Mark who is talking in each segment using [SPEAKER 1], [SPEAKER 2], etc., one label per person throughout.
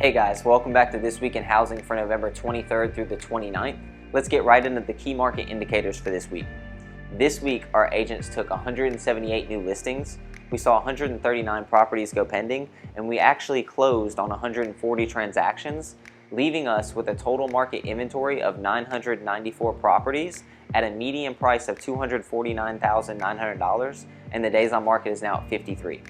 [SPEAKER 1] Hey guys, welcome back to This Week in Housing for November 23rd through the 29th. Let's get right into the key market indicators for this week. This week, our agents took 178 new listings. We saw 139 properties go pending, and we actually closed on 140 transactions, leaving us with a total market inventory of 994 properties at a median price of $249,900, and the days on market is now at 53.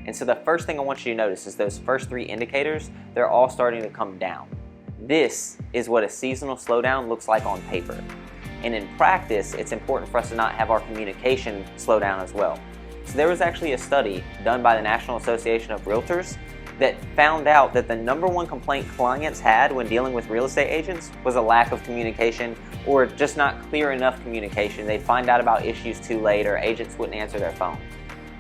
[SPEAKER 1] And so the first thing I want you to notice is those first three indicators, they're all starting to come down. This is what a seasonal slowdown looks like on paper. And in practice, it's important for us to not have our communication slow down as well. So there was actually a study done by the National Association of Realtors that found out that the number one complaint clients had when dealing with real estate agents was a lack of communication, or just not clear enough communication. They'd find out about issues too late, or agents wouldn't answer their phone.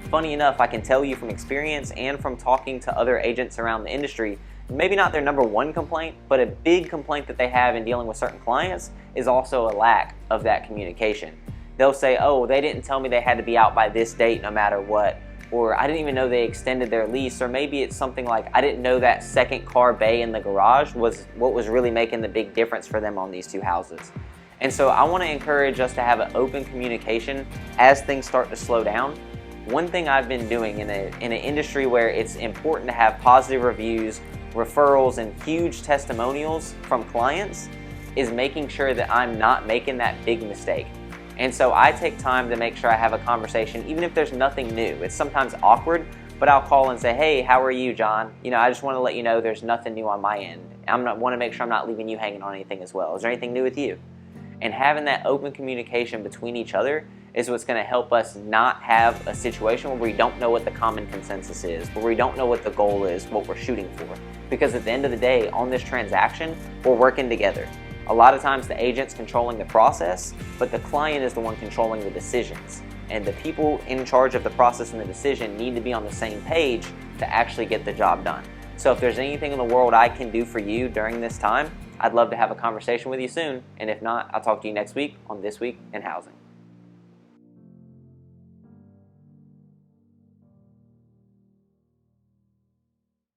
[SPEAKER 1] Funny enough, I can tell you from experience and from talking to other agents around the industry, maybe not their number one complaint, but a big complaint that they have in dealing with certain clients is also a lack of that communication. They'll say, oh, they didn't tell me they had to be out by this date no matter what, or I didn't even know they extended their lease, or maybe it's something like, I didn't know that second car bay in the garage was what was really making the big difference for them on these two houses. And so I want to encourage us to have an open communication as things start to slow down. One thing I've been doing in an industry where it's important to have positive reviews, referrals, and huge testimonials from clients is making sure that I'm not making that big mistake. And so I take time to make sure I have a conversation, even if there's nothing new. It's sometimes awkward, but I'll call and say, hey, how are you, John? I just want to let you know there's nothing new on my end. Want to make sure I'm not leaving you hanging on anything as well. Is there anything new with you? And having that open communication between each other is what's going to help us not have a situation where we don't know what the common consensus is, where we don't know what the goal is, what we're shooting for. Because at the end of the day, on this transaction, we're working together. A lot of times the agent's controlling the process, but the client is the one controlling the decisions. And the people in charge of the process and the decision need to be on the same page to actually get the job done. So if there's anything in the world I can do for you during this time, I'd love to have a conversation with you soon. And if not, I'll talk to you next week on This Week in Housing.